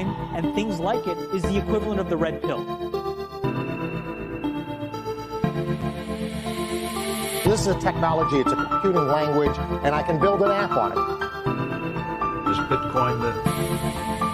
Bitcoin and things like it is the equivalent of the red pill. This is a technology, it's a computing language, and I can build an app on it. Is Bitcoin the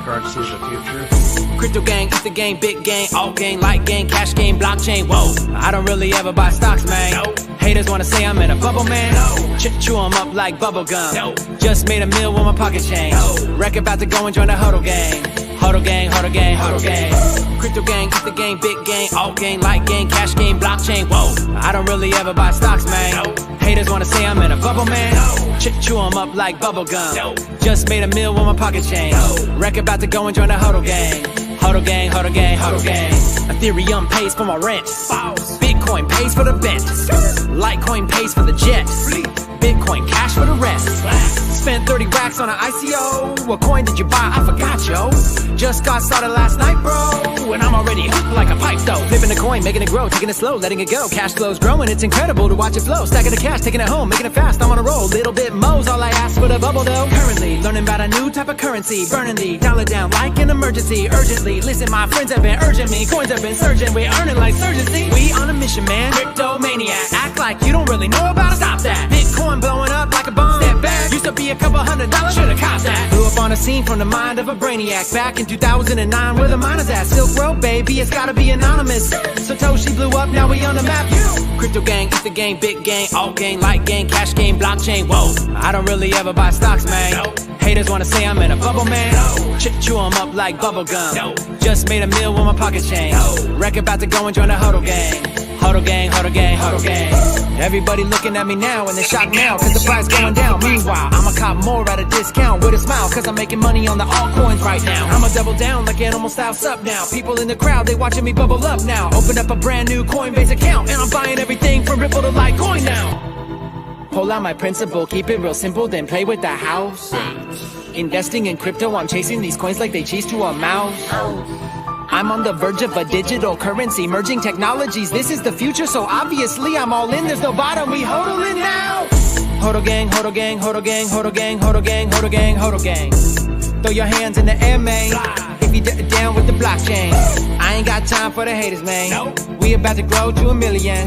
currency of the future? Crypto gang, it's the game, big gang, alt gang, light gang, cash game, blockchain. Whoa, I don't really ever buy stocks, man. No. Haters wanna say I'm in a bubble, man. No. Chew them up like bubble gum. No. Just made a meal with my pocket change. No. Wreck about to go and join the huddle gang. Huddle gang, huddle gang, huddle gang. Crypto gang, it's the game, big gang, alt gang, light gang, cash game, blockchain. Whoa, I don't really ever buy stocks, man. No. Haters wanna say I'm in a bubble, man. No. Chew them up like bubble gum. No. Just made a meal with my pocket change. No. Wreck about to go and join the huddle gang. Huddle gang, huddle gang, huddle gang. Ethereum pays for my rent. Bitcoin pays for the Benz. Litecoin pays for the jets. Bitcoin cash for the rest. Spent 30 racks on an ICO. What coin did you buy? I forgot, yo. Just got started last night, bro. And I'm already hooked like a pipe though. Flipping the coin, making it grow, taking it slow, letting it go. Cash flow's growing, it's incredible to watch it flow. Stacking the cash, taking it home, making it fast. I'm on a roll. Little bit mo's all I ask for the bubble though. Currently learning about a new type of currency. Burning the dollar down like an emergency. Urgently, listen, my friends have been urging me. Coins have been surging, we're earning like surgency. We on a mission, man. Crypto maniac. Act like you don't really know about it. Stop that. Bitcoin blowing up like a bomb. Step back. Used to be a couple $100. Should've copped that. Blew up on the scene from the mind of a brainiac. Back in 2009, where the miners at? Silk Road, baby, it's gotta be anonymous. Satoshi blew up, now we on the map. Crypto gang, it's the game, big gang, alt gang, light gang, cash game, blockchain. Whoa, I don't really ever buy stocks, man. No. Haters wanna say I'm in a bubble, man. No. Chew them up like bubble gum. No. Just made a meal with my pocket change. No. Wreck about to go and join the huddle gang. Huddle gang, huddle gang, huddle gang. Everybody looking at me now and they're shocked now cause the price going down. Meanwhile, I'ma cop more at a discount with a smile cause I'm making money on the altcoins right now. I'ma double down like animal style's up now. People in the crowd, they watching me bubble up now. Open up a brand new Coinbase account and I'm buying everything from Ripple to Litecoin now. Pull out my principle, keep it real simple, then play with the house. Investing in crypto, I'm chasing these coins like they cheese to a mouse. I'm on the verge of a digital currency, merging technologies. This is the future, so obviously I'm all in. There's no bottom, we hodl in now. Hodl gang, hodl gang, hodl gang, hodl gang, hodl gang, hodl gang, hodl gang. Throw your hands in the air, man. If you down with the blockchain. I ain't got time for the haters, man. We about to grow to 1 million.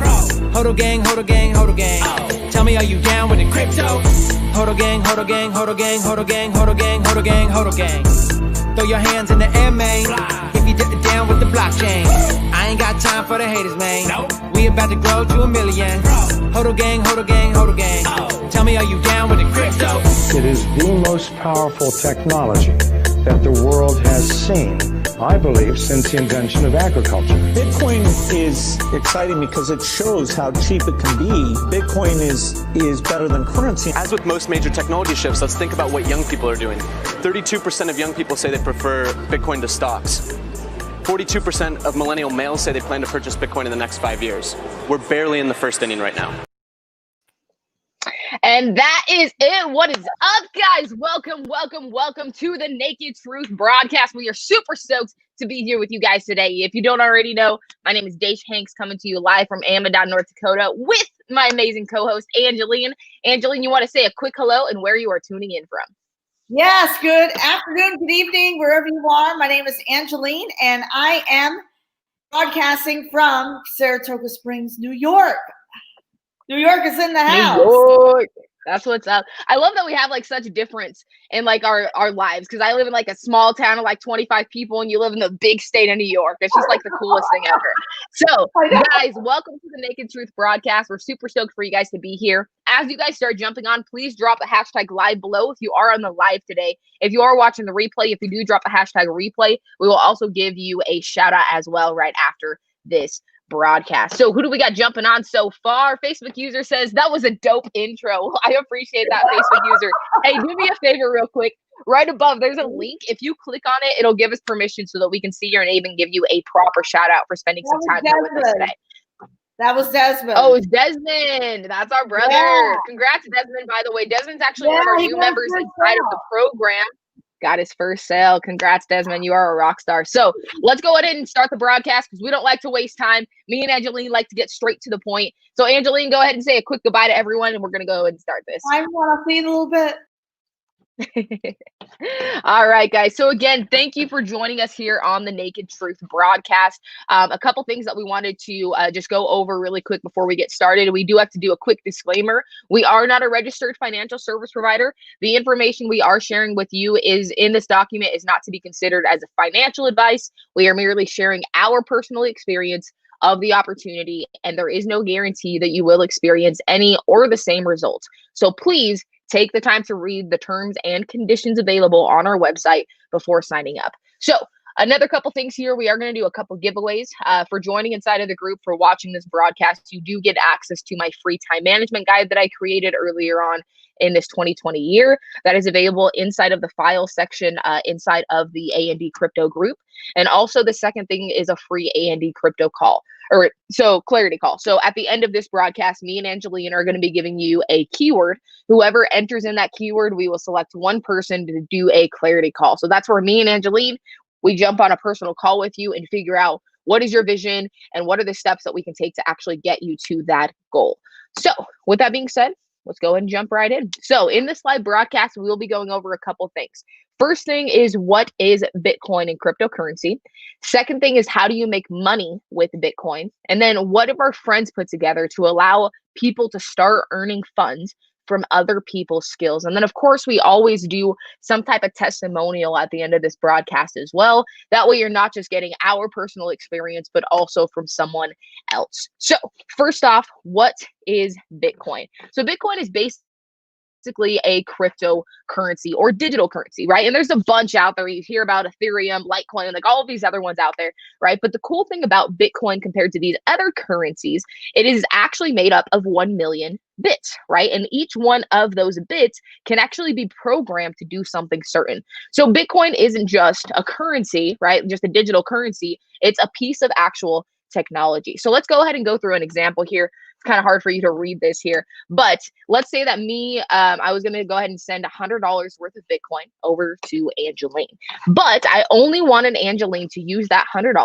Hodl gang, hodl gang, hodl gang. Tell me, are you down with the crypto? Hodl gang, hodl gang, hodl gang, hodl gang, hodl gang, hodl gang, hodl gang. Throw your hands in the air, man. If you down with the blockchain. I ain't got time for the haters, man. We about to grow to 1 million. Hodl gang, hodl gang, hodl gang. Tell me, are you down with the crypto? It is the most powerful technology that the world has seen, I believe, since the invention of agriculture. Bitcoin is exciting because it shows how cheap it can be. Bitcoin is better than currency. As with most major technology shifts, let's think about what young people are doing. 32% of young people say they prefer Bitcoin to stocks. 42% of millennial males say they plan to purchase Bitcoin in the next 5 years. We're barely in the first inning right now. And that is it. What is up, guys? Welcome, welcome, welcome to the Naked Truth broadcast. We are super stoked to be here with you guys today. If you don't already know, my name is Daesh Hanks, coming to you live from Amadon, North Dakota, with my amazing co-host, Angeline. Angeline, you want to say a quick hello and where you are tuning in from? Yes, good afternoon, good evening, wherever you are. My name is Angeline, and I am broadcasting from Saratoga Springs, New York. New York is in the house. New York. That's what's up. I love that we have like such a difference in like our lives, because I live in like a small town of like 25 people and you live in the big state of New York. It's just like the coolest thing ever. So guys, welcome to the Naked Truth broadcast. We're super stoked for you guys to be here. As you guys start jumping on, please drop a hashtag live below if you are on the live today. If you are watching the replay, if you do drop a hashtag replay, we will also give you a shout out as well right after this broadcast. So who do we got jumping on so far? Facebook user says that was a dope intro. Well, I appreciate that, Facebook user. Hey, do me a favor real quick. Right above, there's a link. If you click on it, it'll give us permission so that we can see your name and give you a proper shout out for spending some time here with us today. That was Desmond. Oh, it's Desmond. That's our brother. Yeah. Congrats, Desmond, by the way. Desmond's actually one of our new members inside of the program. Got his first sale. Congrats, Desmond. You are a rock star. So let's go ahead and start the broadcast because we don't like to waste time. Me and Angeline like to get straight to the point. So Angeline, go ahead and say a quick goodbye to everyone, and we're going to go ahead and start this. I want to see a little bit. All right, guys. So again, thank you for joining us here on the Naked Truth broadcast. A couple things that we wanted to just go over really quick before we get started. We do have to do a quick disclaimer. We are not a registered financial service provider. The information we are sharing with you is in this document is not to be considered as a financial advice. We are merely sharing our personal experience of the opportunity, and there is no guarantee that you will experience any or the same results. So please take the time to read the terms and conditions available on our website before signing up. So another couple things here. We are going to do a couple giveaways for joining inside of the group. For watching this broadcast, you do get access to my free time management guide that I created earlier on in this 2020 year. That is available inside of the file section inside of the A&D crypto group. And also the second thing is a free A&D crypto call, or so clarity call. So at the end of this broadcast, me and Angeline are going to be giving you a keyword. Whoever enters in that keyword, we will select one person to do a clarity call. So that's where me and Angeline, we jump on a personal call with you and figure out what is your vision and what are the steps that we can take to actually get you to that goal. So with that being said, let's go ahead and jump right in. So in this live broadcast, we will be going over a couple things. First thing is, what is Bitcoin and cryptocurrency? Second thing is, how do you make money with Bitcoin? And then what have our friends put together to allow people to start earning funds from other people's skills? And then of course, we always do some type of testimonial at the end of this broadcast as well. That way you're not just getting our personal experience, but also from someone else. So first off, what is Bitcoin? So Bitcoin is basically a cryptocurrency or digital currency, right? And there's a bunch out there. You hear about Ethereum, Litecoin, like all of these other ones out there, right? But the cool thing about Bitcoin compared to these other currencies, it is actually made up of 1 million bits, right? And each one of those bits can actually be programmed to do something certain. So Bitcoin isn't just a currency, right? Just a digital currency. It's a piece of actual technology. So let's go ahead and go through an example here. It's kind of hard for you to read this here, but let's say that I was going to go ahead and send $100 worth of Bitcoin over to Angeline, but I only wanted Angeline to use that $100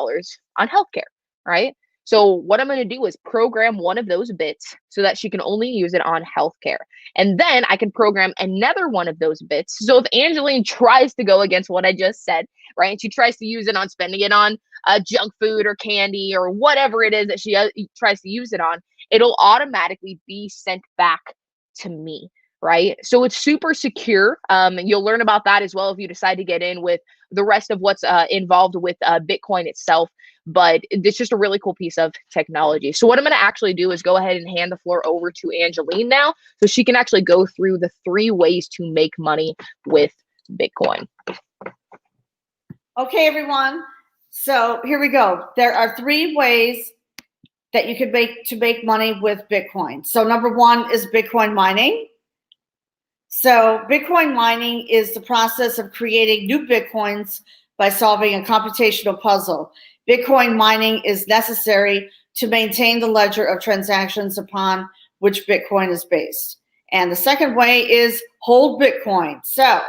on healthcare, right? So what I'm going to do is program one of those bits so that she can only use it on healthcare. And then I can program another one of those bits. So if Angeline tries to go against what I just said, right, and she tries to use it on spending it on junk food or candy or whatever it is that she tries to use it on, it'll automatically be sent back to me, right? So it's super secure. And you'll learn about that as well if you decide to get in with the rest of what's involved with Bitcoin itself. But it's just a really cool piece of technology. So what I'm going to actually do is go ahead and hand the floor over to Angeline now, so she can actually go through the 3 ways to make money with Bitcoin. Okay, everyone. So here we go. There are 3 ways that you could make money with Bitcoin. So number 1 is Bitcoin mining. So Bitcoin mining is the process of creating new Bitcoins by solving a computational puzzle. Bitcoin mining is necessary to maintain the ledger of transactions upon which Bitcoin is based. And the second way is hold Bitcoin. So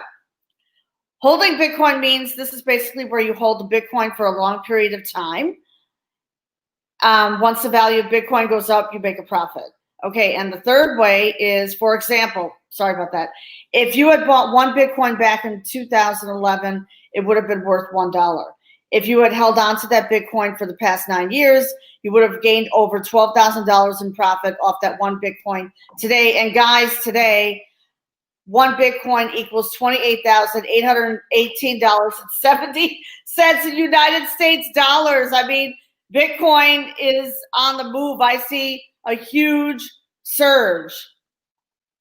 holding Bitcoin means this is basically where you hold the Bitcoin for a long period of time. Once the value of Bitcoin goes up, you make a profit. Okay, and the third way is, for example, sorry about that. If you had bought 1 Bitcoin back in 2011, it would have been worth $1. If you had held on to that Bitcoin for the past 9 years, you would have gained over $12,000 in profit off that 1 Bitcoin today. And guys, today, 1 Bitcoin equals $28,818.70 in United States dollars. I mean, Bitcoin is on the move. I see a huge surge.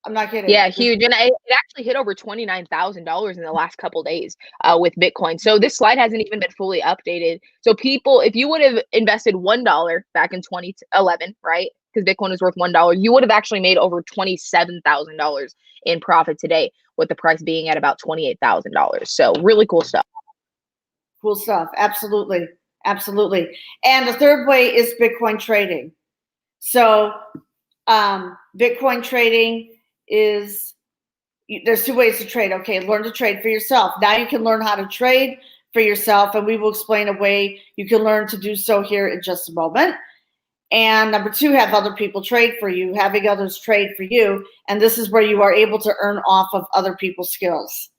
I'm not kidding. Yeah, huge. And it actually hit over $29,000 in the last couple of days with Bitcoin. So this slide hasn't even been fully updated. So people, if you would have invested $1 back in 2011, right? Because Bitcoin is worth $1, you would have actually made over $27,000 in profit today, with the price being at about $28,000. So really cool stuff. Cool stuff. Absolutely. Absolutely. And the third way is Bitcoin trading. So Bitcoin trading is, there's 2 ways to trade. Okay, learn to trade for yourself. Now you can learn how to trade for yourself, and we will explain a way you can learn to do so here in just a moment. And number 2, have other people trade for you, having others trade for you. And this is where you are able to earn off of other people's skills.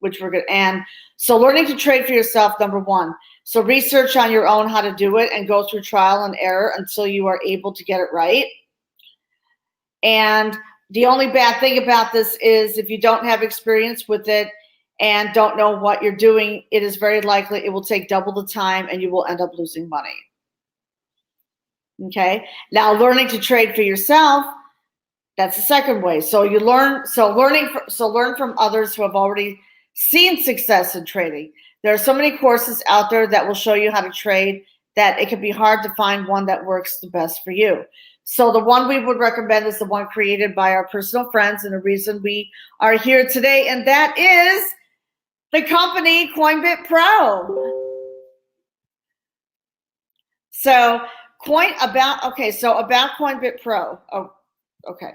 which we're good. And so learning to trade for yourself, number one. So research on your own how to do it and go through trial and error until you are able to get it right. And the only bad thing about this is if you don't have experience with it and don't know what you're doing, it is very likely it will take double the time and you will end up losing money. Okay. Now learning to trade for yourself, that's the second way. So you learn, learn from others who have already seen success in trading. There are so many courses out there that will show you how to trade that it can be hard to find one that works the best for you. So the one we would recommend is the one created by our personal friends and the reason we are here today, and that is the company Coinbit Pro. So about Coinbit Pro. Oh, okay.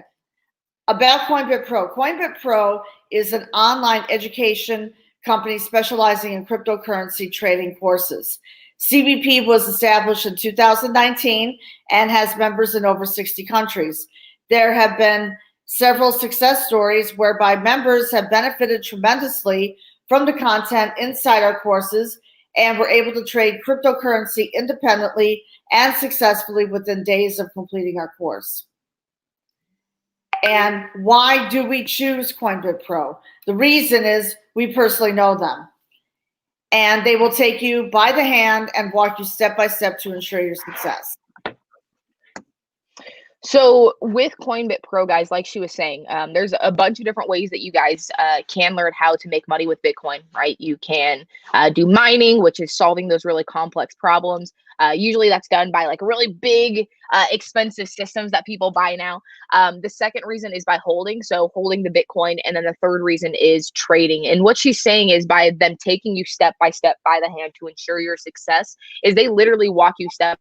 About Coinbit Pro. Coinbit Pro is an online education company specializing in cryptocurrency trading courses. CBP was established in 2019 and has members in over 60 countries. There have been several success stories whereby members have benefited tremendously from the content inside our courses and were able to trade cryptocurrency independently and successfully within days of completing our course. And why do we choose Coinbit Pro? The reason is we personally know them. And they will take you by the hand and walk you step by step to ensure your success. So with Coinbit Pro, guys, like she was saying, there's a bunch of different ways that you guys can learn how to make money with Bitcoin, right? You can do mining, which is solving those really complex problems. Usually that's done by like really big, expensive systems that people buy now. The second reason is by holding the Bitcoin. And then the third reason is trading. And what she's saying is by them taking you step by step by the hand to ensure your success is they literally walk you step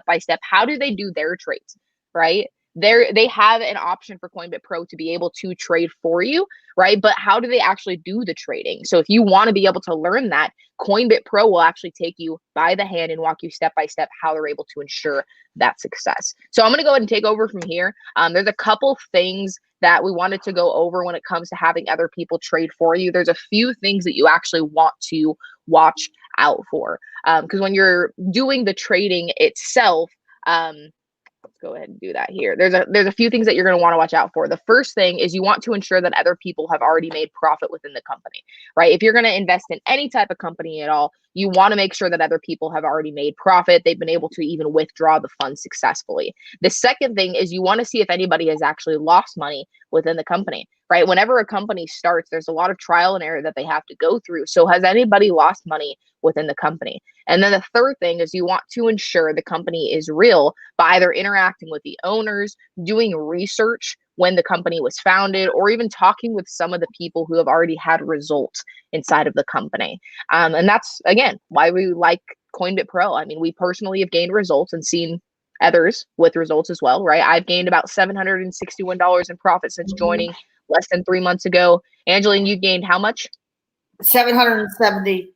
by step. How do they do their trades? Right? They have an option for Coinbit Pro to be able to trade for you, right? But how do they actually do the trading? So if you want to be able to learn that, Coinbit Pro will actually take you by the hand and walk you step by step how they're able to ensure that success. So I'm going to go ahead and take over from here. There's a couple things that we wanted to go over when it comes to having other people trade for you. There's a few things that you actually want to watch out for. Because when you're doing the trading itself, let's go ahead and do that here. There's a few things that you're going to want to watch out for. The first thing is you want to ensure that other people have already made profit within the company, right? If you're going to invest in any type of company at all, you want to make sure that other people have already made profit. They've been able to even withdraw the funds successfully. The second thing is you want to see if anybody has actually lost money within the company, right? Whenever a company starts, there's a lot of trial and error that they have to go through. So has anybody lost money within the company? And then the third thing is you want to ensure the company is real by either interacting with the owners, doing research when the company was founded, or even talking with some of the people who have already had results inside of the company. And that's, again, why we like Coinbit Pro. I mean, we personally have gained results and seen others with results as well, right? I've gained about $761 in profit since joining less than 3 months ago. Angeline, you gained how much? 770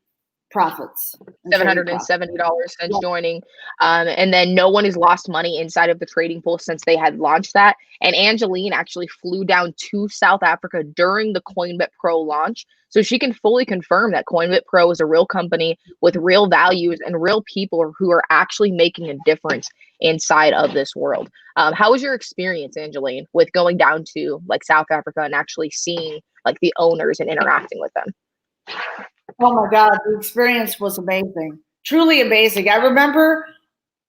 profits. $770 since joining. And then no one has lost money inside of the trading pool since they had launched that. And Angeline actually flew down to South Africa during the Coinbit Pro launch. So she can fully confirm that Coinbit Pro is a real company with real values and real people who are actually making a difference inside of this world. How was your experience, Angeline, with going down to like South Africa and actually seeing like the owners and interacting with them? Oh my God, the experience was amazing. Truly amazing. I remember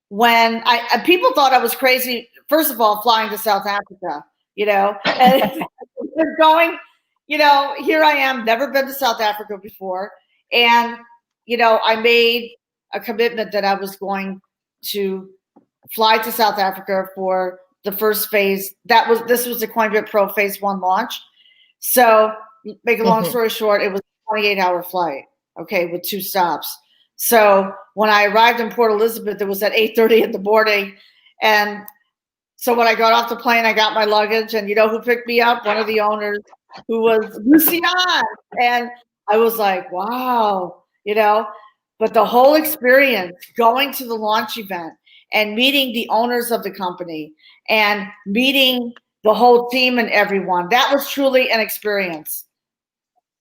when people thought I was crazy, first of all, flying to South Africa, and going, here I am, never been to South Africa before. And, I made a commitment that I was going to fly to South Africa for the first phase. This was the Coinbit Pro phase 1 launch. So make a long story short, it was 28-hour flight, okay, with 2 stops. So when I arrived in Port Elizabeth, it was at 8:30 in the morning. And so when I got off the plane, I got my luggage, and you know who picked me up? One of the owners, who was Lucian. And I was like, wow, but the whole experience, going to the launch event and meeting the owners of the company and meeting the whole team and everyone, that was truly an experience.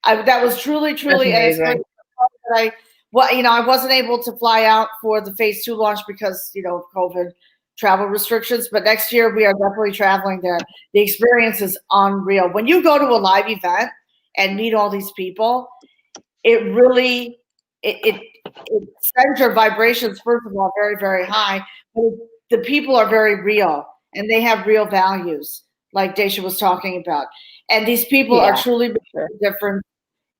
That was truly, and it's great that I wasn't able to fly out for the phase 2 launch because, of COVID travel restrictions, but next year we are definitely traveling there. The experience is unreal. When you go to a live event and meet all these people, it really, it sends your vibrations, first of all, very, very high, but the people are very real and they have real values, like Daisha was talking about. And these people are truly making a difference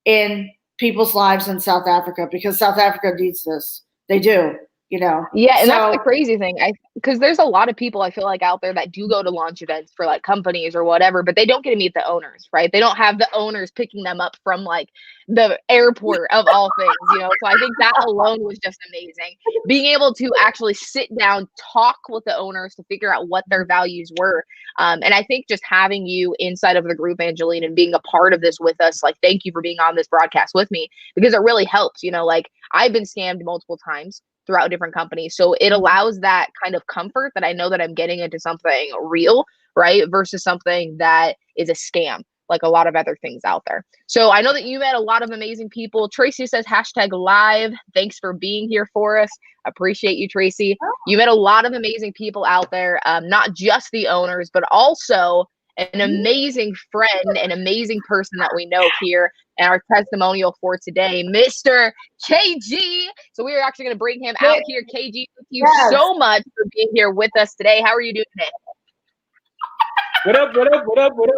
in people's lives in South Africa, because South Africa needs this. They do, Yeah, and that's the crazy thing. Because there's a lot of people I feel like out there that do go to launch events for like companies or whatever, but they don't get to meet the owners, right? They don't have the owners picking them up from like the airport of all things, So I think that alone was just amazing. Being able to actually sit down, talk with the owners to figure out what their values were. And I think just having you inside of the group, Angeline, and being a part of this with us, like, thank you for being on this broadcast with me, because it really helps, like I've been scammed multiple times throughout different companies. So it allows that kind of comfort that I know that I'm getting into something real, right? Versus something that is a scam, like a lot of other things out there. So I know that you met a lot of amazing people. Tracy says #live. Thanks for being here for us. Appreciate you, Tracy. You met a lot of amazing people out there, not just the owners, but also an amazing friend, an amazing person that we know here, and our testimonial for today, Mr. KG. So we are actually going to bring him out here. KG, thank you so much for being here with us today. How are you doing today?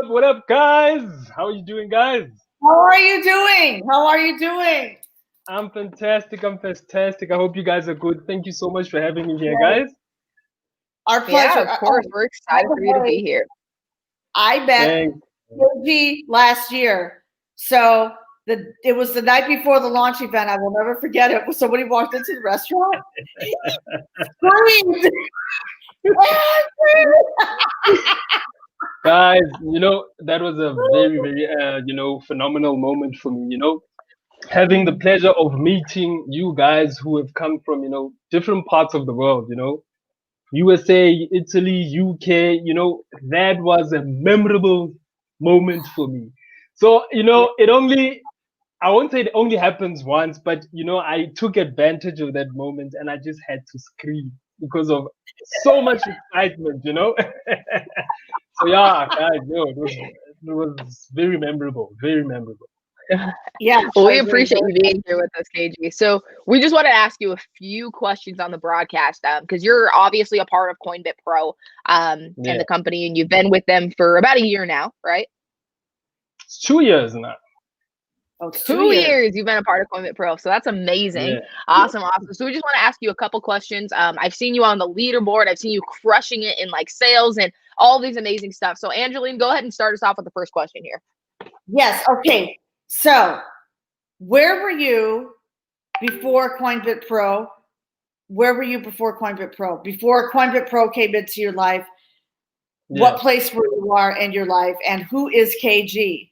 What up, guys? How are you doing, guys? How are you doing? I'm fantastic. I hope you guys are good. Thank you so much for having me here, guys. Our pleasure. Yeah, of course. We're excited for you to be here. I met KG last year. So it was the night before the launch event. I will never forget it. Somebody walked into the restaurant. Screamed. Guys, that was a very, very, phenomenal moment for me, having the pleasure of meeting you guys who have come from, different parts of the world, USA, Italy, UK, that was a memorable moment for me. So, I won't say it only happens once, but, I took advantage of that moment and I just had to scream because of so much excitement, So yeah, guys, it was very memorable, very memorable. Yeah, well, we appreciate you being here with us, KG. So we just want to ask you a few questions on the broadcast, because you're obviously a part of Coinbit Pro and the company, and you've been with them for about a year now, right? It's 2 years now. Oh, 2 years you've been a part of Coinbit Pro, so that's amazing. Awesome. So we just want to ask you a couple questions. I've seen you on the leaderboard. I've seen you crushing it in like sales and all these amazing stuff. So Angeline, go ahead and start us off with the first question here. Yes. Okay. So where were you before Coinbit Pro? Where were you before Coinbit Pro? Before Coinbit Pro came into your life, what place where you are in your life, and who is KG?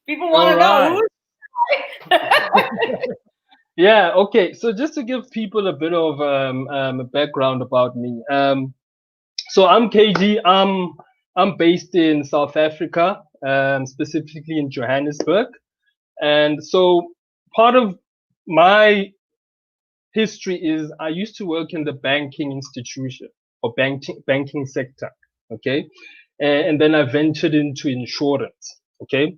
People want to know who. Yeah. Okay. So just to give people a bit of a background about me. So I'm KG. I'm based in South Africa, specifically in Johannesburg. And so part of my history is I used to work in the banking institution or banking sector. Okay. And then I ventured into insurance. Okay.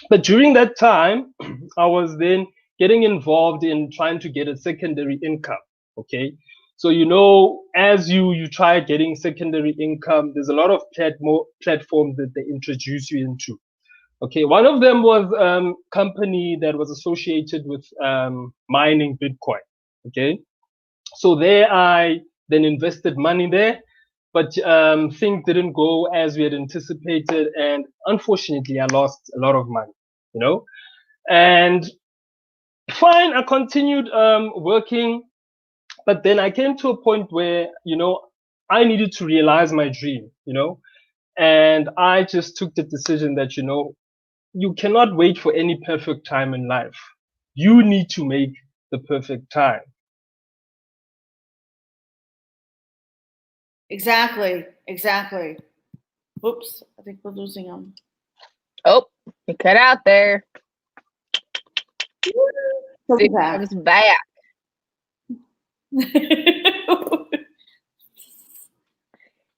But during that time, I was then getting involved in trying to get a secondary income. Okay. So, as you try getting secondary income, there's a lot of platforms that they introduce you into. Okay. One of them was company that was associated with mining Bitcoin. Okay. So there I then invested money there, but things didn't go as we had anticipated. And unfortunately, I lost a lot of money, and fine, I continued working. But then I came to a point where, I needed to realize my dream, and I just took the decision that, you cannot wait for any perfect time in life. You need to make the perfect time. Exactly. Oops, I think we're losing him. Oh, he cut out there. Welcome back. Comes back.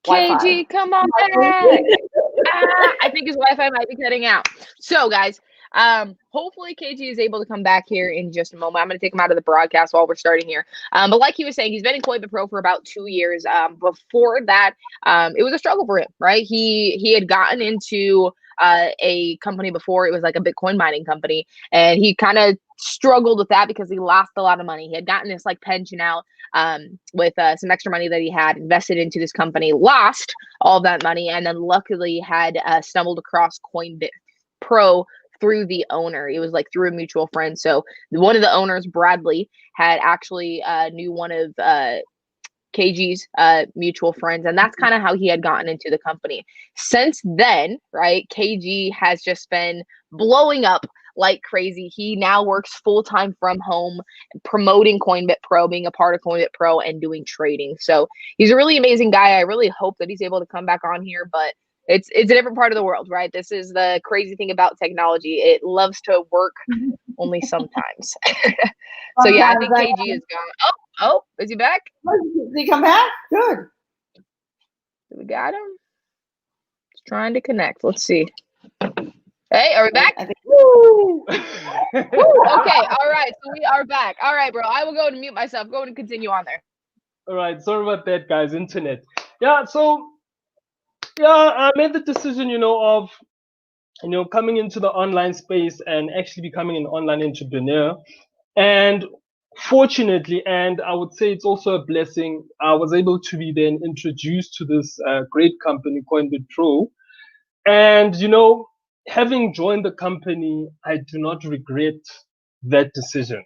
KG, come on back. I think his Wi-Fi might be cutting out. So, guys, hopefully KG is able to come back here in just a moment. I'm going to take him out of the broadcast while we're starting here. But like he was saying, he's been in Coinbit Pro for about 2 years. Before that, it was a struggle for him, right? He had gotten into a company before. It was like a Bitcoin mining company, and he kind of struggled with that because he lost a lot of money. He had gotten this like pension out with some extra money that he had invested into this company, lost all of that money, and then luckily had stumbled across Coinbit Pro through the owner. It was like through a mutual friend. So one of the owners, Bradley, had actually knew one of KG's mutual friends, and that's kind of how he had gotten into the company. Since then, right, KG has just been blowing up like crazy. He now works full-time from home, promoting Coinbit Pro, being a part of Coinbit Pro, and doing trading. So he's a really amazing guy. I really hope that he's able to come back on here, but it's a different part of the world, right? This is the crazy thing about technology. It loves to work only sometimes. So yeah, I think KG is gone. Oh, is he back? Did he come back? Good. We got him. He's trying to connect. Let's see. Hey, are we back? Woo! Woo! Okay, all right. So we are back. All right, bro. I will go and mute myself. Go and continue on there. All right. Sorry about that, guys. Internet. Yeah. So, yeah, I made the decision, of, coming into the online space and actually becoming an online entrepreneur. And fortunately, and I would say it's also a blessing, I was able to be then introduced to this great company, Coinbit Pro. And, having joined the company, I do not regret that decision.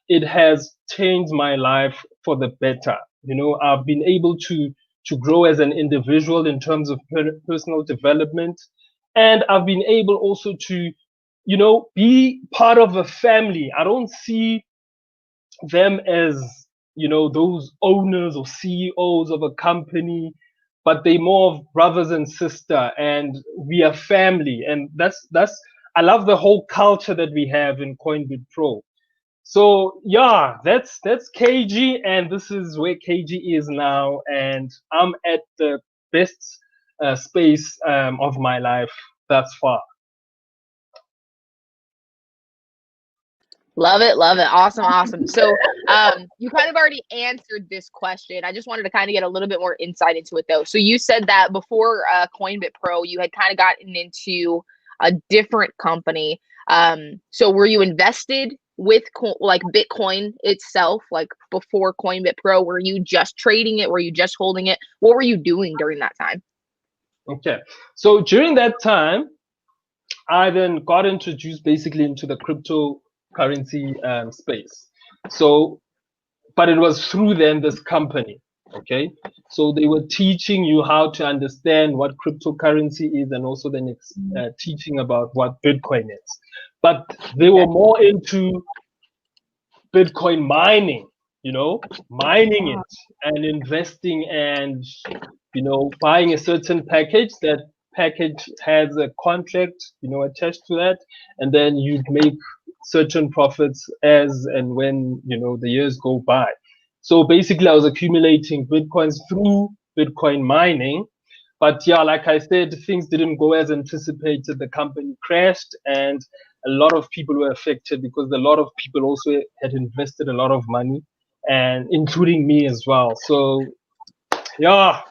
It has changed my life for the better. I've been able to grow as an individual in terms of personal development. And I've been able also to, be part of a family. I don't see them as, those owners or CEOs of a company, but they more of brothers and sister, and we are family. And that's I love the whole culture that we have in Coinbit Pro. So yeah, that's KG, and this is where KG is now, and I'm at the best space of my life thus far. Love it. Awesome. So you kind of already answered this question. I just wanted to kind of get a little bit more insight into it though. So you said that before Coinbit Pro, you had kind of gotten into a different company. So were you invested with like Bitcoin itself, like before Coinbit Pro? Were you just trading it? Were you just holding it? What were you doing during that time? Okay. So during that time, I then got introduced basically into the cryptocurrency space. So, but it was through then this company. Okay. So they were teaching you how to understand what cryptocurrency is, and also then teaching about what Bitcoin is. But they were more into Bitcoin mining, mining it and investing and, buying a certain package. That package has a contract, attached to that. And then you'd make certain profits as and when, the years go by. So basically I was accumulating Bitcoins through Bitcoin mining. But yeah, like I said, things didn't go as anticipated. The company crashed, and a lot of people were affected because a lot of people also had invested a lot of money, and including me as well. So yeah.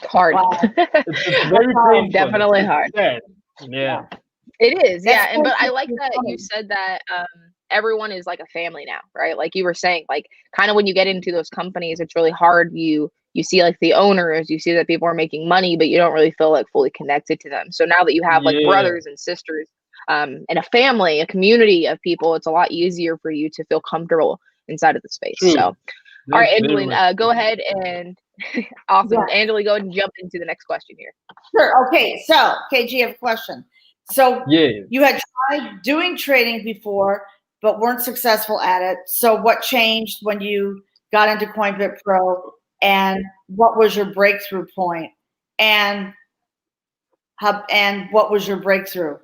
Hard. Wow. It's very painful. Definitely hard. Yeah. It is. Yeah. But I like that you said that everyone is like a family now, right? Like you were saying, like kind of when you get into those companies, it's really hard. You see like the owners, you see that people are making money, but you don't really feel like fully connected to them. So now that you have like brothers and sisters and a family, a community of people, it's a lot easier for you to feel comfortable inside of the space. True. So, all right, Angeline, go ahead and awesome. Yeah. Angeline, go ahead and jump into the next question here. Sure. Okay. So, KG, I have a question. So you had tried doing trading before, but weren't successful at it. So what changed when you got into Coinbit Pro, and what was your breakthrough point? And what was your breakthrough?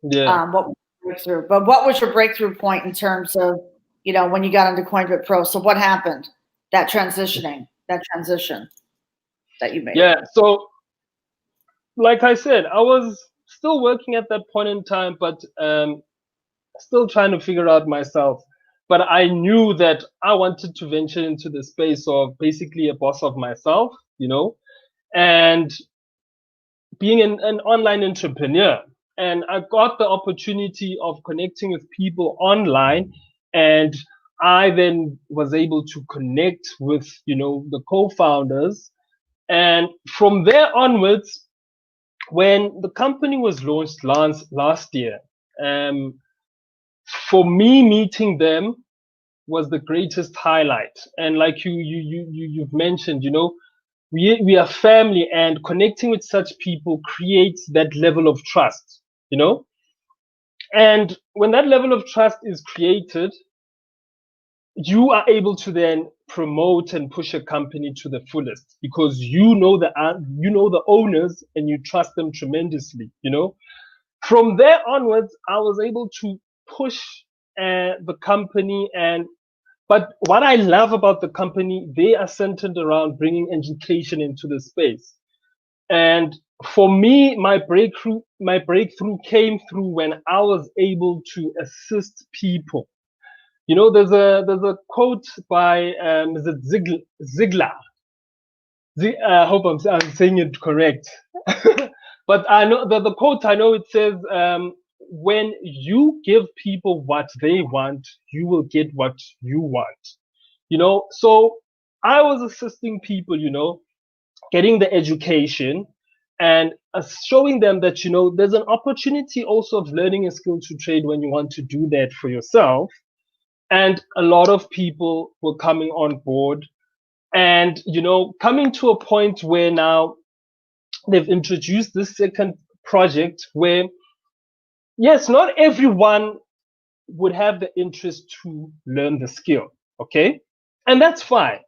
Yeah. What was your breakthrough? But what was your breakthrough point in terms of, when you got into Coinbit Pro? So what happened? That transition that you made. Yeah. So, like I said, I was still working at that point in time, but still trying to figure out myself. But I knew that I wanted to venture into the space of basically a boss of myself, and being an online entrepreneur. And I got the opportunity of connecting with people online, and I then was able to connect with, the co-founders. And from there onwards, when the company was launched last year, for me, meeting them was the greatest highlight. And like you've mentioned, we are family, and connecting with such people creates that level of trust, and when that level of trust is created, you are able to then promote and push a company to the fullest, because you know the owners and you trust them tremendously. From there onwards, I was able to push the company. But what I love about the company, they are centered around bringing education into the space. And for me, my breakthrough came through when I was able to assist people. There's a quote by is it Ziegler. I hope I'm saying it correct. But I know the quote, I know it says, when you give people what they want, you will get what you want. So I was assisting people, getting the education, and showing them that, there's an opportunity also of learning a skill to trade when you want to do that for yourself. And a lot of people were coming on board, and, coming to a point where now they've introduced this second project where, yes, not everyone would have the interest to learn the skill. Okay. And that's fine.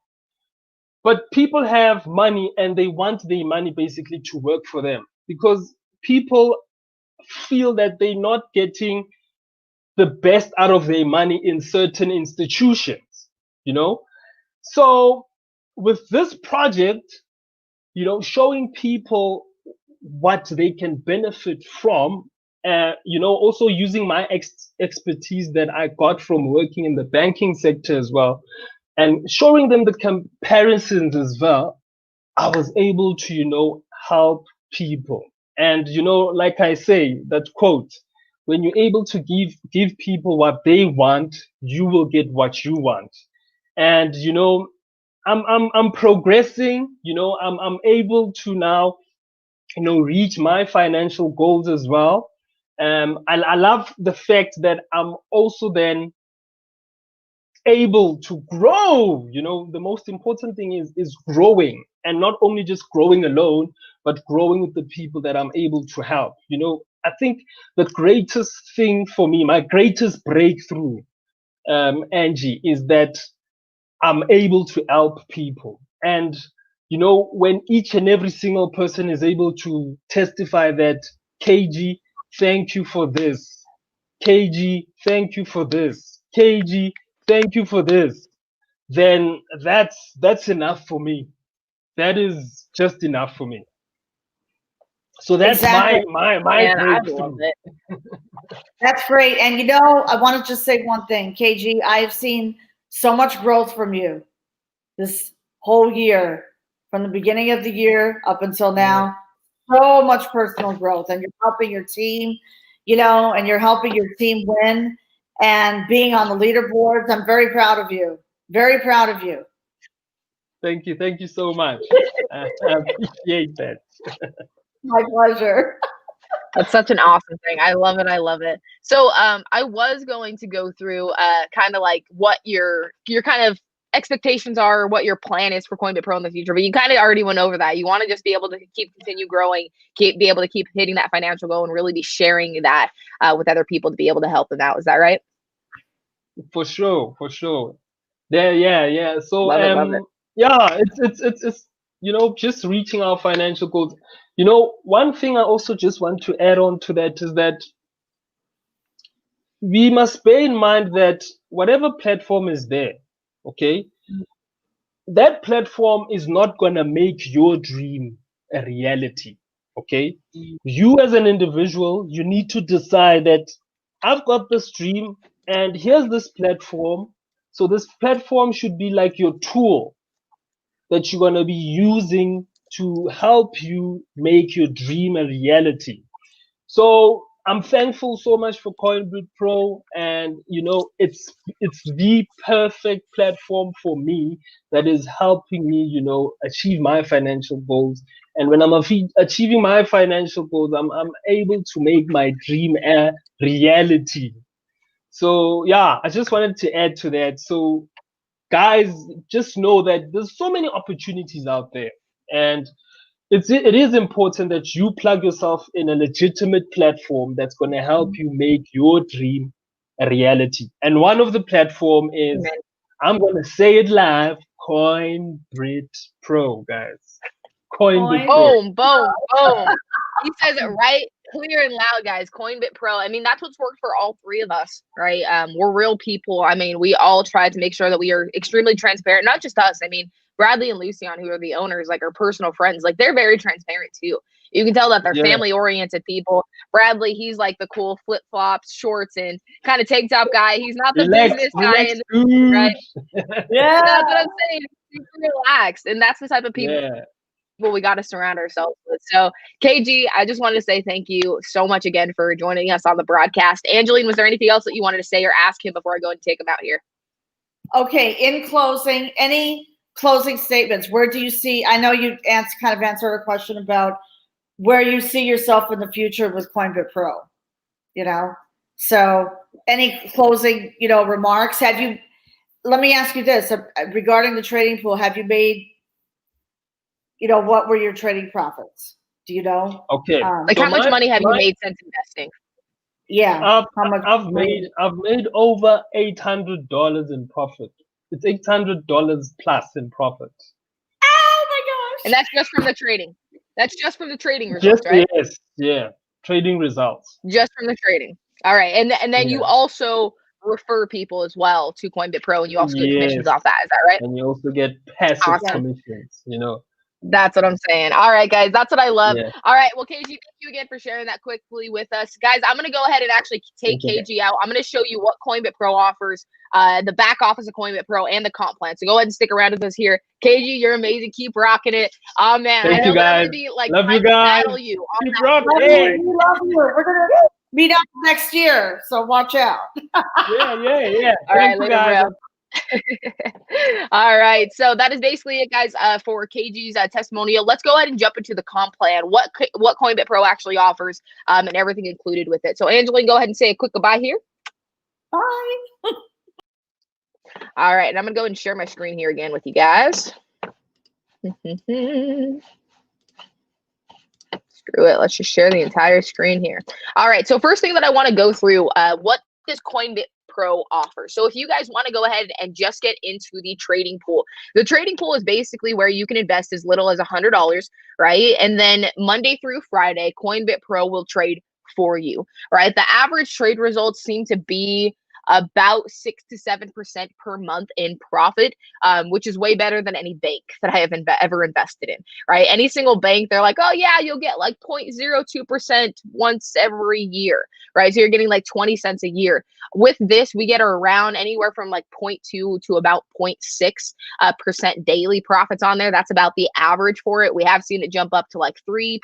But people have money, and they want their money basically to work for them, because people feel that they're not getting the best out of their money in certain institutions, So with this project, showing people what they can benefit from, also using my expertise that I got from working in the banking sector as well, and showing them the comparisons as well, I was able to, help people. And, like I say, that quote, when you're able to give people what they want, you will get what you want. And, I'm progressing, I'm able to now, reach my financial goals as well. I love the fact that I'm also then able to grow. The most important thing is growing, and not only just growing alone, but growing with the people that I'm able to help. I think the greatest thing for me, my greatest breakthrough, Angie, is that I'm able to help people. And when each and every single person is able to testify that, KG, thank you for this, KG, thank you for this, KG, thank you for this, then that's enough for me. That is just enough for me. So that's exactly. my Man, breakthrough. I love it. That's great. And I want to just say one thing, KG. I've seen so much growth from you this whole year, from the beginning of the year up until now. So much personal growth, and you're helping your team, and you're helping your team win, and being on the leaderboards. I'm very proud of you. Very proud of you. Thank you. Thank you so much. I appreciate that. My pleasure. That's such an awesome thing. I love it. I love it. So I was going to go through kind of like what your kind of expectations are, or what your plan is for Coinbit Pro in the future, but you kind of already went over that. You want to just be able to continue growing, be able to keep hitting that financial goal, and really be sharing that with other people to be able to help them out. Is that right? For sure. Yeah. So love it. yeah, it's just reaching our financial goals. One thing I also just want to add on to that is that we must bear in mind that whatever platform is there, okay, that platform is not going to make your dream a reality. Okay, you as an individual, you need to decide that I've got this dream and here's this platform. So this platform should be like your tool that you're going to be using to help you make your dream a reality. So I'm thankful so much for Coinbit Pro, and it's the perfect platform for me that is helping me, achieve my financial goals. And when I'm achieving my financial goals, I'm able to make my dream a reality. So yeah, I just wanted to add to that. So guys, just know that there's so many opportunities out there, and it is important that you plug yourself in a legitimate platform that's going to help you make your dream a reality. And one of the platform is, I'm going to say it live, Coinbit Pro, guys. Coinbit Pro. Boom, boom, boom. He says it right, clear and loud, guys. Coinbit Pro. I mean, that's what's worked for all three of us, right? We're real people. I mean, we all try to make sure that we are extremely transparent. Not just us. I mean, Bradley and Lucian, who are the owners, like our personal friends, like they're very transparent too. You can tell that they're family-oriented people. Bradley, he's like the cool flip-flops, shorts, and kind of tank top guy. He's not the business guy, right? Yeah, that's what I'm saying. Super relaxed, and that's the type of people we got to surround ourselves with. So, KG, I just wanted to say thank you so much again for joining us on the broadcast. Angeline, was there anything else that you wanted to say or ask him before I go and take him out here? Okay, in closing, any closing statements? Where do you see, I know you kind of answered a question about where you see yourself in the future with Coinbit Pro, so any closing, remarks? Let me ask you this, regarding the trading pool, have you made, what were your trading profits? Do you know? Okay. Like, how much money have you made since investing? Yeah. How much? I've made over $800 in profit. It's $800 plus in profit. Oh my gosh! And that's just from the trading. That's just from the trading results, right? Yes, yeah, trading results. Just from the trading. All right, and then you also refer people as well to Coinbit Pro, and you also get commissions off that. Is that right? And you also get passive commissions. That's what I'm saying. All right, guys, that's what I love. Yeah. All right, well, KG, thank you again for sharing that quickly with us. Guys, I'm going to go ahead and actually take KG out. I'm going to show you what Coinbit Pro offers, the back office of Coinbit Pro and the comp plan. So go ahead and stick around with us here. KG, you're amazing. Keep rocking it. Oh, man. Thank you, guys. Love you guys. Keep rocking it. We love you. We're going to meet up next year, so watch out. Yeah. All right, later, guys. All right, so that is basically it, guys, for KG's testimonial. Let's go ahead and jump into the comp plan, what Coinbit Pro actually offers, and everything included with it. So, Angeline, go ahead and say a quick goodbye here. Bye. All right, and I'm going to go ahead and share my screen here again with you guys. Screw it. Let's just share the entire screen here. All right, so first thing that I want to go through, what does Coinbit Pro offer? So if you guys want to go ahead and just get into the trading pool, the trading pool is basically where you can invest as little as $100, right? And then Monday through Friday, Coinbit Pro will trade for you, right? The average trade results seem to be about 6 to 7% per month in profit, which is way better than any bank that I have ever invested in, right? Any single bank, they're like, oh yeah, you'll get like 0.02% once every year, right? So you're getting like 20 cents a year. With this, we get around anywhere from like 0.2 to about 0.6% daily profits on there. That's about the average for it. We have seen it jump up to like 3%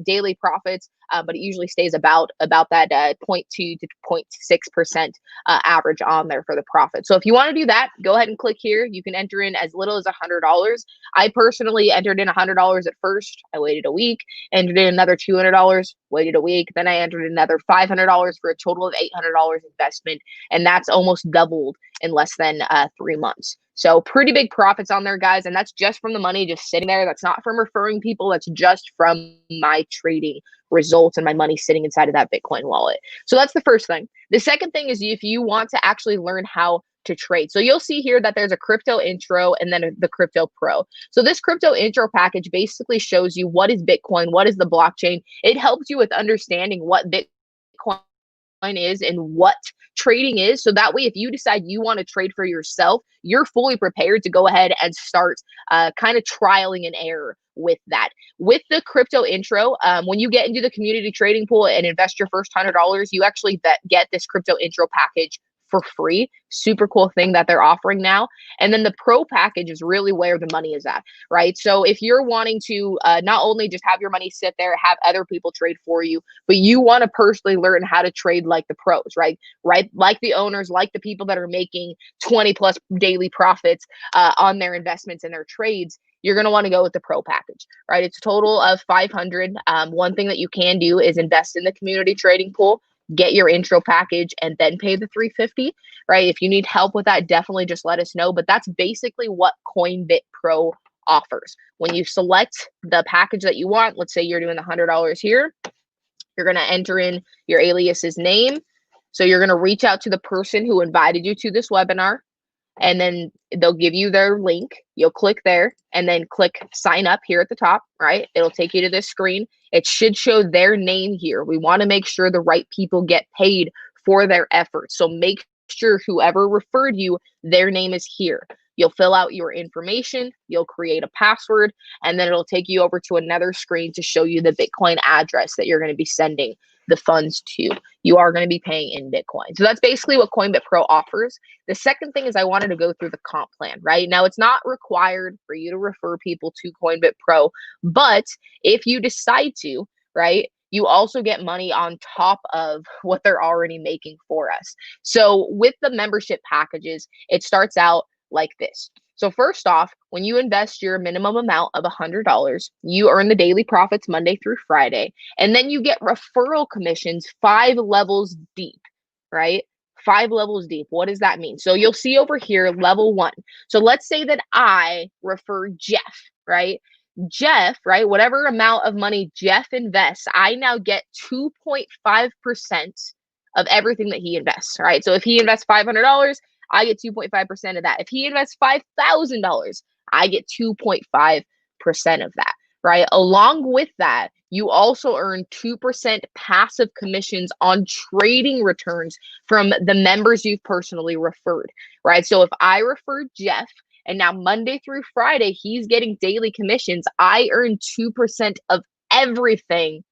daily profits. But it usually stays about that 0.2 to 0.6% average on there for the profit. So if you want to do that, go ahead and click here. You can enter in as little as $100. I personally entered in $100 at first. I waited a week, entered in another $200, waited a week. Then I entered another $500 for a total of $800 investment. And that's almost doubled in less than 3 months. So pretty big profits on there, guys. And that's just from the money just sitting there. That's not from referring people. That's just from my trading results and my money sitting inside of that Bitcoin wallet. So that's the first thing. The second thing is if you want to actually learn how to trade. So you'll see here that there's a crypto intro and then the crypto pro. So this crypto intro package basically shows you what is Bitcoin, what is the blockchain. It helps you with understanding what Bitcoin is and what trading is. So that way, if you decide you want to trade for yourself, you're fully prepared to go ahead and start kind of trialing and error with that. With the crypto intro, when you get into the community trading pool and invest your first $100, you actually get this crypto intro package for free. Super cool thing that they're offering now. And then the pro package is really where the money is at, right? So if you're wanting to not only just have your money sit there, have other people trade for you, but you want to personally learn how to trade like the pros, right? Like the owners, like the people that are making 20 plus daily profits on their investments and their trades, you're going to want to go with the pro package, right? It's a total of $500. One thing that you can do is invest in the community trading pool, get your intro package, and then pay the $350, right? If you need help with that, definitely just let us know. But that's basically what Coinbit Pro offers. When you select the package that you want, let's say you're doing the $100 here, you're going to enter in your alias's name. So you're going to reach out to the person who invited you to this webinar, and then they'll give you their link. You'll click there and then click sign up here at the top, right? It'll take you to this screen. It should show their name here. We want to make sure the right people get paid for their efforts. So make sure whoever referred you, their name is here. You'll fill out your information, you'll create a password, and then it'll take you over to another screen to show you the Bitcoin address that you're going to be sending the funds to. You are going to be paying in Bitcoin. So that's basically what Coinbit Pro offers. The second thing is I wanted to go through the comp plan, right? Now, it's not required for you to refer people to Coinbit Pro, but if you decide to, right, you also get money on top of what they're already making for us. So with the membership packages, it starts out like this. So first off, when you invest your minimum amount of $100, you earn the daily profits Monday through Friday, and then you get referral commissions 5 levels deep, right? 5 levels deep. What does that mean? So you'll see over here, level 1. So let's say that I refer Jeff, right? Jeff, right? Whatever amount of money Jeff invests, I now get 2.5% of everything that he invests, right? So if he invests $500, I get 2.5% of that. If he invests $5,000, I get 2.5% of that, right? Along with that, you also earn 2% passive commissions on trading returns from the members you've personally referred, right? So if I refer Jeff, and now Monday through Friday, he's getting daily commissions, I earn 2% of everything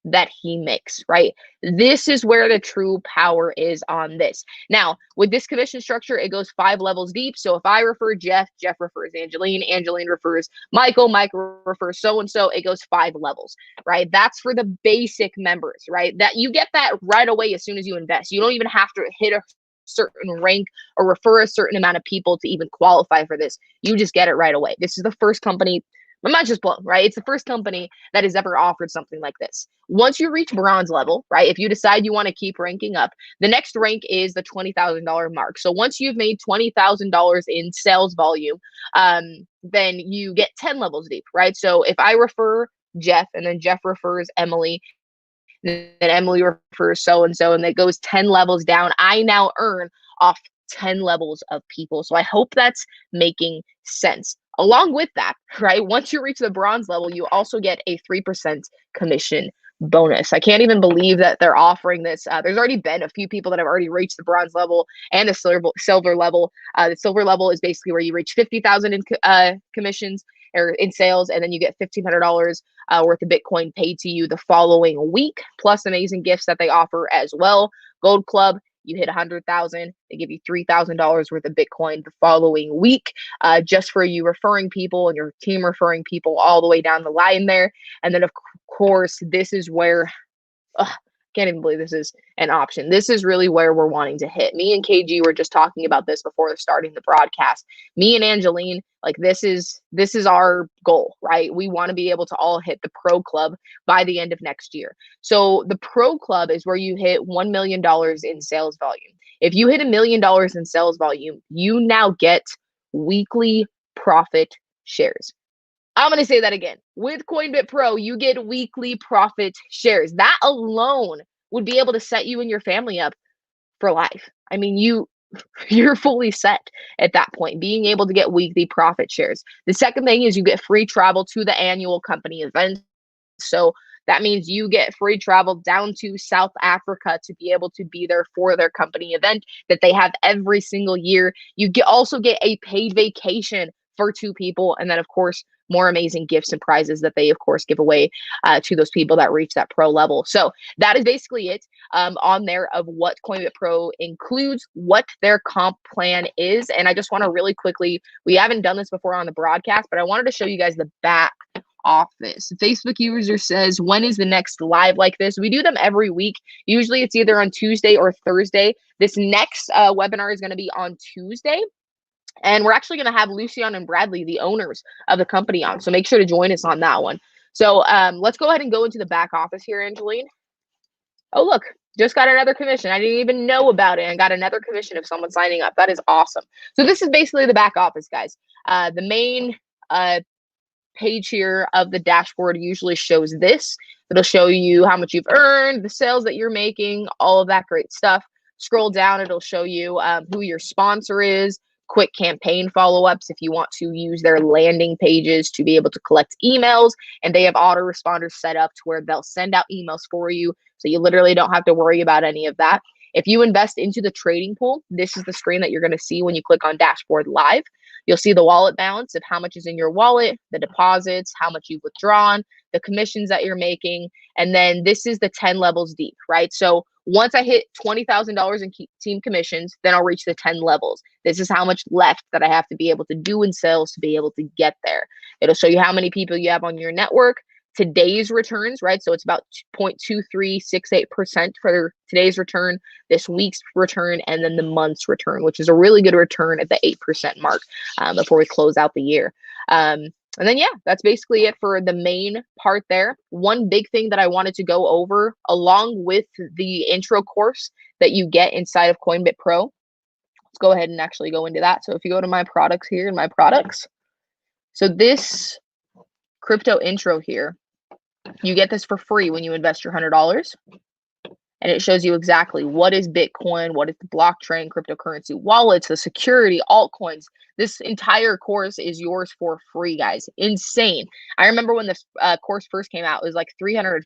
that he makes, right? This is where the true power is on this. Now, with this commission structure, it goes 5 levels deep. So if I refer Jeff, Jeff refers Angeline, Angeline refers Michael, Michael refers so-and-so, it goes 5 levels, right? That's for the basic members, right? That you get that right away as soon as you invest. You don't even have to hit a certain rank or refer a certain amount of people to even qualify for this. You just get it right away. This is the first company, I'm not just blown, right? It's the first company that has ever offered something like this. Once you reach bronze level, right? If you decide you want to keep ranking up, the next rank is the $20,000 mark. So once you've made $20,000 in sales volume, then you get 10 levels deep, right? So if I refer Jeff and then Jeff refers Emily, then Emily refers so-and-so, and it goes 10 levels down, I now earn off 10 levels of people. So I hope that's making sense. Along with that, right, once you reach the bronze level, you also get a 3% commission bonus. I can't even believe that they're offering this. There's already been a few people that have already reached the bronze level and the silver level. The silver level is basically where you reach 50,000 in commissions or in sales, and then you get $1,500 worth of Bitcoin paid to you the following week, plus amazing gifts that they offer as well. Gold Club, you hit 100,000, they give you $3,000 worth of Bitcoin the following week, just for you referring people and your team referring people all the way down the line there. And then of course, this is where, can't even believe this is an option. This is really where we're wanting to hit. Me and KG were just talking about this before starting the broadcast. Me and Angeline, like this is our goal, right? We want to be able to all hit the Pro Club by the end of next year. So the Pro Club is where you hit $1 million in sales volume. If you hit $1 million in sales volume, you now get weekly profit shares. I'm going to say that again. With Coinbit Pro, you get weekly profit shares. That alone would be able to set you and your family up for life. I mean, you're fully set at that point, being able to get weekly profit shares. The second thing is you get free travel to the annual company events. So that means you get free travel down to South Africa to be able to be there for their company event that they have every single year. You also get a paid vacation for 2 people. And then, of course, more amazing gifts and prizes that they, of course, give away to those people that reach that pro level. So that is basically it on there of what Coinbit Pro includes, what their comp plan is. And I just want to really quickly, we haven't done this before on the broadcast, but I wanted to show you guys the back office. Facebook user says, when is the next live like this? We do them every week. Usually it's either on Tuesday or Thursday. This next webinar is going to be on Tuesday. And we're actually going to have Lucian and Bradley, the owners of the company, on. So make sure to join us on that one. So let's go ahead and go into the back office here, Angeline. Oh, look, just got another commission. I didn't even know about it and got another commission of someone signing up. That is awesome. So this is basically the back office, guys. The main page here of the dashboard usually shows this. It'll show you how much you've earned, the sales that you're making, all of that great stuff. Scroll down, it'll show you who your sponsor is, quick campaign follow-ups if you want to use their landing pages to be able to collect emails, and they have autoresponders set up to where they'll send out emails for you, so you literally don't have to worry about any of that. If you invest into the trading pool, this is the screen that you're going to see when you click on Dashboard Live. You'll see the wallet balance of how much is in your wallet, the deposits, how much you've withdrawn, the commissions that you're making, and then this is the 10 levels deep, right? So once I hit $20,000 in team commissions, then I'll reach the 10 levels. This is how much left that I have to be able to do in sales to be able to get there. It'll show you how many people you have on your network, today's returns, right? So it's about 0.2368% for today's return, this week's return, and then the month's return, which is a really good return at the 8% mark before we close out the year. And then, yeah, that's basically it for the main part there. One big thing that I wanted to go over along with the intro course that you get inside of Coinbit Pro. Let's go ahead and actually go into that. So if you go to my products here, in my products, so this crypto intro here, you get this for free when you invest your $100. And it shows you exactly what is Bitcoin, what is the blockchain, cryptocurrency wallets, the security, altcoins. This entire course is yours for free, guys. Insane. I remember when this course first came out, it was like $350,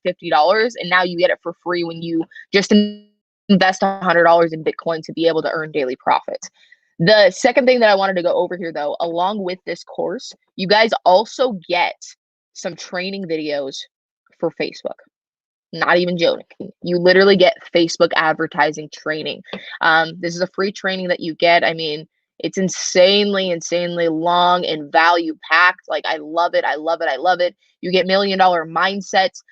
and now you get it for free when you just invest $100 in Bitcoin to be able to earn daily profits. The second thing that I wanted to go over here, though, along with this course, you guys also get some training videos for Facebook. Not even joking. You literally get Facebook advertising training. This is a free training that you get. I mean, it's insanely long and value packed. Like, I love it. I love it. I love it. You get $1 Million Mindsets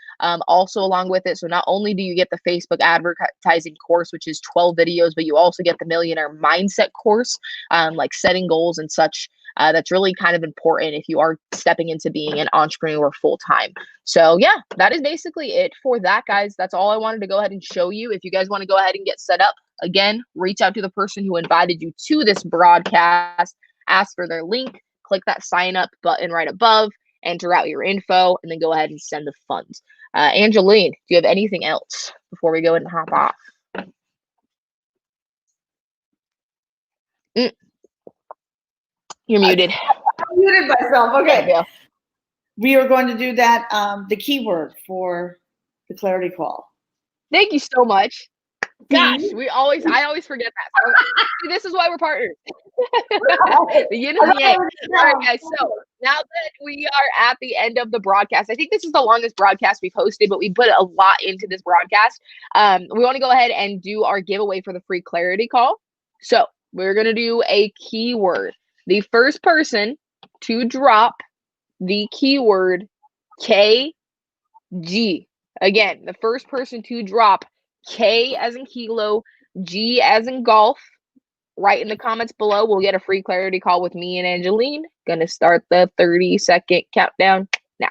also along with it. So not only do you get the Facebook advertising course, which is 12 videos, but you also get the Millionaire Mindset course, like setting goals and such. That's really kind of important if you are stepping into being an entrepreneur full time. So yeah, that is basically it for that, guys. That's all I wanted to go ahead and show you. If you guys want to go ahead and get set up, again, reach out to the person who invited you to this broadcast, ask for their link, click that sign up button right above, enter out your info, and then go ahead and send the funds. Angeline, do you have anything else before we go ahead and hop off? You're muted. I muted myself. Okay. Yeah. We are going to do that, the keyword for the clarity call. Thank you so much. Gosh, I always forget that. So, see, this is why we're partners. The yin and the yang. All right, guys. So now that we are at the end of the broadcast, I think this is the longest broadcast we've hosted, but we put a lot into this broadcast. We want to go ahead and do our giveaway for the free clarity call. So we're going to do a keyword. The first person to drop the keyword KG. Again, the first person to drop K as in kilo, G as in golf, right in the comments below, will get a free clarity call with me and Angeline. Gonna start the 30-second countdown now.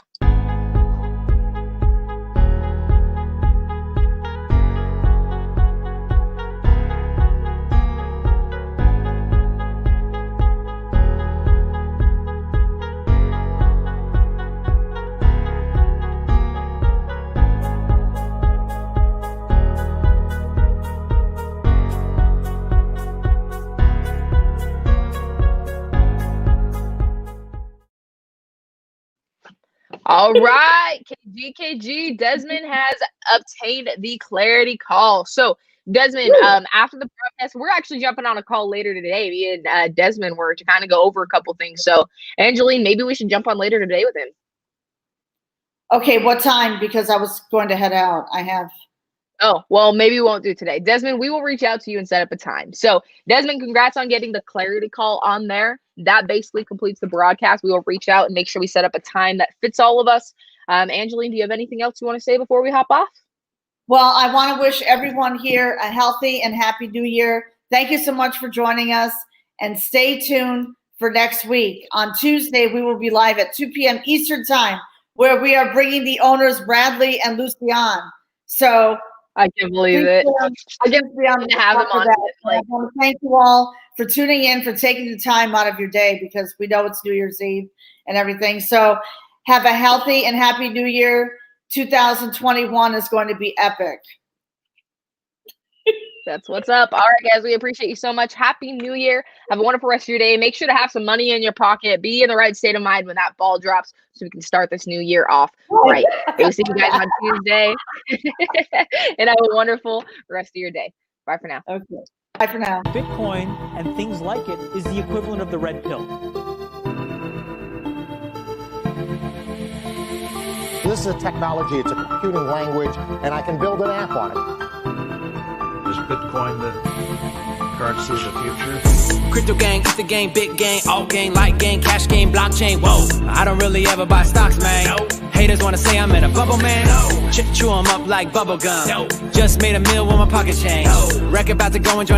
All right, KG, DKG, Desmond has obtained the clarity call. So, Desmond, after the broadcast, we're actually jumping on a call later today. Me and Desmond were to kind of go over a couple things. So, Angeline, maybe we should jump on later today with him. Okay, what time? Because I was going to head out. I have. Oh, well, maybe we won't do it today. Desmond, we will reach out to you and set up a time. So, Desmond, congrats on getting the clarity call on there. That basically completes the broadcast. We will reach out and make sure we set up a time that fits all of us. Angeline, do you have anything else you want to say before we hop off? Well, I want to wish everyone here a healthy and happy new year. Thank you so much for joining us, and stay tuned for next week. On Tuesday, we will be live at 2 p.m. Eastern time, where we are bringing the owners, Bradley and Lucian. So I can't believe it. I can't have them on. I want to thank you all for tuning in, for taking the time out of your day, because we know it's New Year's Eve and everything. So have a healthy and happy new year. 2021 is going to be epic. That's what's up. All right, guys, we appreciate you so much. Happy New Year. Have a wonderful rest of your day. Make sure to have some money in your pocket. Be in the right state of mind when that ball drops so we can start this new year off right. We'll see you guys on Tuesday. And have a wonderful rest of your day. Bye for now. Okay. Bye for now. Bitcoin and things like it is the equivalent of the red pill. This is a technology, it's a computing language, and I can build an app on it. Is Bitcoin the currency of the future? Crypto gang, it's the game, big gang, alt gang, light gang, cash game, blockchain. Whoa, I don't really ever buy stocks, man. Haters wanna say I'm in a bubble, man. Chew them up like bubble gum. Just made a meal with my pocket change. Record about to go and join